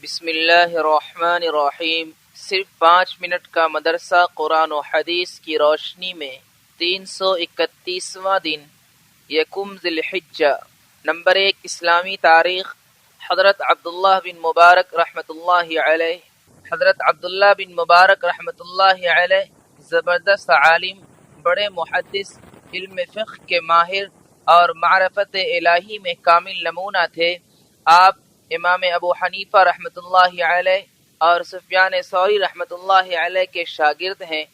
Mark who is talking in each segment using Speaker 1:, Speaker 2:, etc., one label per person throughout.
Speaker 1: بسم اللہ الرحمن الرحیم۔ صرف 5 منٹ کا مدرسہ قرآن و حدیث کی روشنی میں 331واں دن یکم ذی الحجہ۔ نمبر 1 اسلامی تاریخ۔ حضرت عبداللہ بن مبارک رحمۃ اللہ علیہ حضرت عبداللہ بن مبارک رحمۃ اللہ علیہ زبردست عالم، بڑے محدث، علم فقہ کے ماہر اور معرفت الہی میں کامل نمونہ تھے۔ آپ امام ابو حنیفہ رحمۃ اللہ علیہ اور سفیان ثوری رحمۃ اللہ علیہ کے شاگرد ہیں۔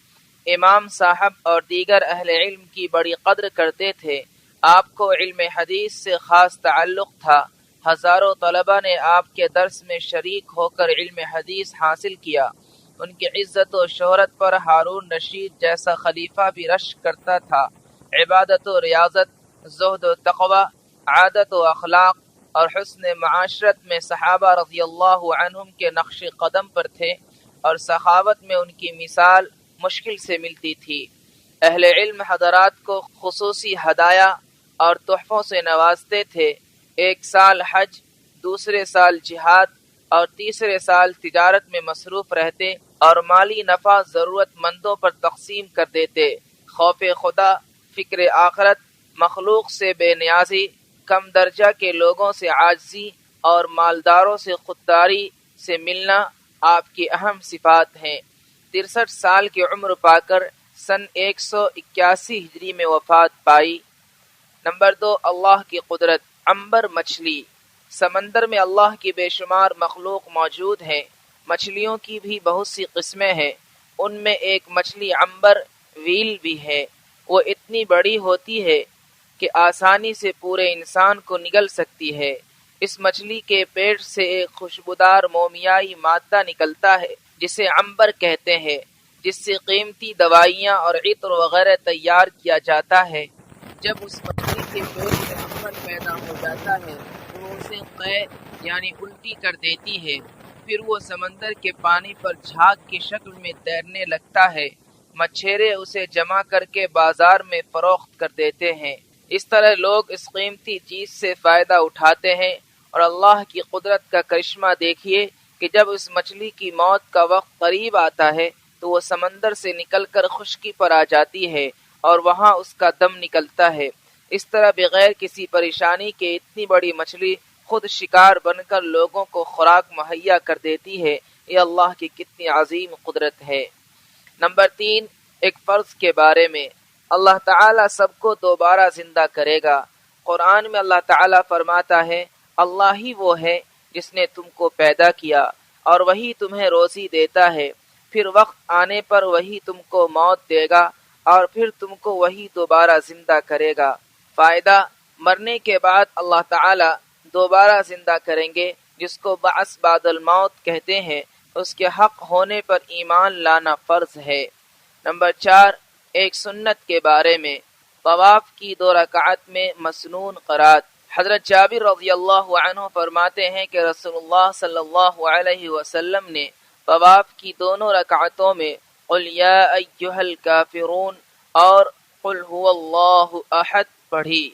Speaker 1: امام صاحب اور دیگر اہل علم کی بڑی قدر کرتے تھے۔ آپ کو علم حدیث سے خاص تعلق تھا۔ ہزاروں طلبہ نے آپ کے درس میں شریک ہو کر علم حدیث حاصل کیا۔ ان کی عزت و شہرت پر ہارون رشید جیسا خلیفہ بھی رشک کرتا تھا۔ عبادت و ریاضت، زہد و تقوی، عادت و اخلاق اور حسن معاشرت میں صحابہ رضی اللہ عنہم کے نقش قدم پر تھے، اور سخاوت میں ان کی مثال مشکل سے ملتی تھی۔ اہل علم حضرات کو خصوصی ہدایہ اور تحفوں سے نوازتے تھے۔ ایک سال حج، دوسرے سال جہاد اور تیسرے سال تجارت میں مصروف رہتے اور مالی نفع ضرورت مندوں پر تقسیم کر دیتے۔ خوف خدا، فکر آخرت، مخلوق سے بے نیازی، کم درجہ کے لوگوں سے عاجزی اور مالداروں سے خودداری سے ملنا آپ کی اہم صفات ہیں۔ 63 سال کی عمر پا کر سن 181 ہجری میں وفات پائی۔ نمبر 2 اللہ کی قدرت۔ عنبر مچھلی۔ سمندر میں اللہ کی بے شمار مخلوق موجود ہیں۔ مچھلیوں کی بھی بہت سی قسمیں ہیں۔ ان میں ایک مچھلی عنبر ویل بھی ہے۔ وہ اتنی بڑی ہوتی ہے کہ آسانی سے پورے انسان کو نگل سکتی ہے۔ اس مچھلی کے پیٹ سے ایک خوشبودار مومیائی مادہ نکلتا ہے جسے عنبر کہتے ہیں، جس سے قیمتی دوائیاں اور عطر وغیرہ تیار کیا جاتا ہے۔ جب اس مچھلی کے پیٹ سے عنبر پیدا ہو جاتا ہے تو وہ اسے قے یعنی الٹی کر دیتی ہے۔ پھر وہ سمندر کے پانی پر جھاگ کی شکل میں تیرنے لگتا ہے۔ مچھیرے اسے جمع کر کے بازار میں فروخت کر دیتے ہیں۔ اس طرح لوگ اس قیمتی چیز سے فائدہ اٹھاتے ہیں، اور اللہ کی قدرت کا کرشمہ دیکھیے کہ جب اس مچھلی کی موت کا وقت قریب آتا ہے تو وہ سمندر سے نکل کر خشکی پر آ جاتی ہے اور وہاں اس کا دم نکلتا ہے۔ اس طرح بغیر کسی پریشانی کے اتنی بڑی مچھلی خود شکار بن کر لوگوں کو خوراک مہیا کر دیتی ہے۔ یہ اللہ کی کتنی عظیم قدرت ہے۔ نمبر 3 ایک فرض کے بارے میں۔ اللہ تعالیٰ سب کو دوبارہ زندہ کرے گا۔ قرآن میں اللہ تعالیٰ فرماتا ہے، اللہ ہی وہ ہے جس نے تم کو پیدا کیا اور وہی تمہیں روزی دیتا ہے، پھر وقت آنے پر وہی تم کو موت دے گا اور پھر تم کو وہی دوبارہ زندہ کرے گا۔ فائدہ، مرنے کے بعد اللہ تعالیٰ دوبارہ زندہ کریں گے، جس کو بعث بعد الموت کہتے ہیں۔ اس کے حق ہونے پر ایمان لانا فرض ہے۔ نمبر 4 ایک سنت کے بارے میں۔ طواف کی 2 رکعت میں مسنون قرات۔ حضرت جابر رضی اللہ عنہ فرماتے ہیں کہ رسول اللہ صلی اللہ علیہ وسلم نے طواف کی دونوں رکعتوں میں قل یا ایھا الکافرون اور قل هو اللہ احد پڑھی۔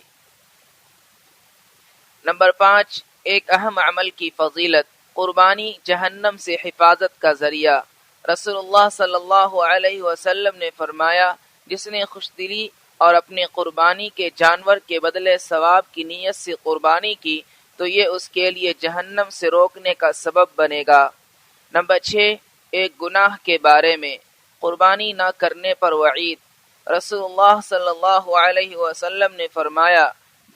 Speaker 1: نمبر 5 ایک اہم عمل کی فضیلت۔ قربانی جہنم سے حفاظت کا ذریعہ۔ رسول اللہ صلی اللہ علیہ وسلم نے فرمایا، جس نے خوش دلی اور اپنی قربانی کے جانور کے بدلے ثواب کی نیت سے قربانی کی تو یہ اس کے لیے جہنم سے روکنے کا سبب بنے گا۔ نمبر 6 ایک گناہ کے بارے میں۔ قربانی نہ کرنے پر وعید۔ رسول اللہ صلی اللہ علیہ وسلم نے فرمایا،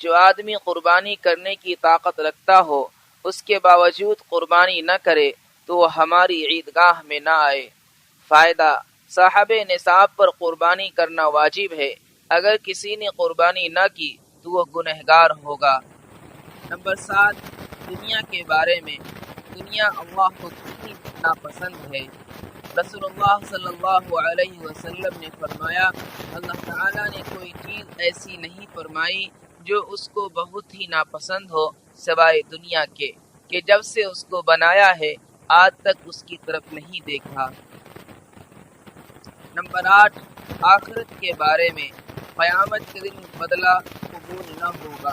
Speaker 1: جو آدمی قربانی کرنے کی طاقت رکھتا ہو، اس کے باوجود قربانی نہ کرے تو وہ ہماری عیدگاہ میں نہ آئے۔ فائدہ، صاحب نصاب پر قربانی کرنا واجب ہے۔ اگر کسی نے قربانی نہ کی تو وہ گنہگار ہوگا۔ نمبر 7 دنیا کے بارے میں۔ دنیا اللہ کو کتنی ناپسند ہے۔ رسول اللہ صلی اللہ علیہ وسلم نے فرمایا، اللہ تعالیٰ نے کوئی چیز ایسی نہیں فرمائی جو اس کو بہت ہی ناپسند ہو سوائے دنیا کے، کہ جب سے اس کو بنایا ہے آج تک اس کی طرف نہیں دیکھا۔ نمبر 8 آخرت کے بارے میں۔ قیامت کے دن بدلہ قبول نہ ہوگا۔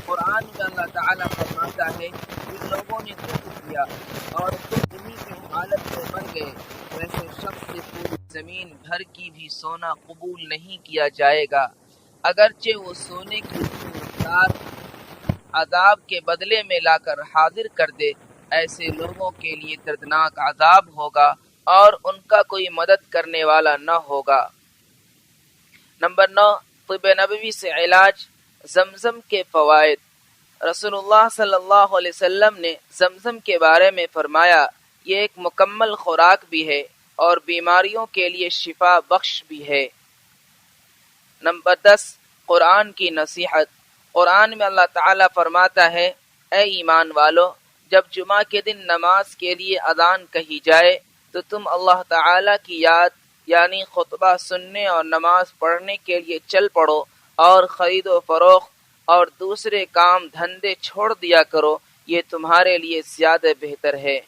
Speaker 1: قرآن میں اللہ تعالیٰ فرماتا ہے جن لوگوں نے کفر کیا اور خود انہی کی حالت میں مر گئے ویسے شخص سے پوری زمین بھر کی بھی سونا قبول نہیں کیا جائے گا، اگرچہ وہ سونے کی مقدار عذاب کے بدلے میں لا کر حاضر کر دے، ایسے لوگوں کے لیے دردناک عذاب ہوگا اور ان کا کوئی مدد کرنے والا نہ ہوگا۔ نمبر 9، طب نبوی سے علاج، زمزم کے فوائد۔ رسول اللہ صلی اللہ علیہ وسلم نے زمزم کے بارے میں فرمایا یہ ایک مکمل خوراک بھی ہے اور بیماریوں کے لیے شفا بخش بھی ہے۔ نمبر 10، قرآن کی نصیحت۔ قرآن میں اللہ تعالیٰ فرماتا ہے اے ایمان والو، جب جمعہ کے دن نماز کے لیے اذان کہی جائے تو تم اللہ تعالیٰ کی یاد یعنی خطبہ سننے اور نماز پڑھنے کے لیے چل پڑو اور خرید و فروخت اور دوسرے کام دھندے چھوڑ دیا کرو، یہ تمہارے لیے زیادہ بہتر ہے۔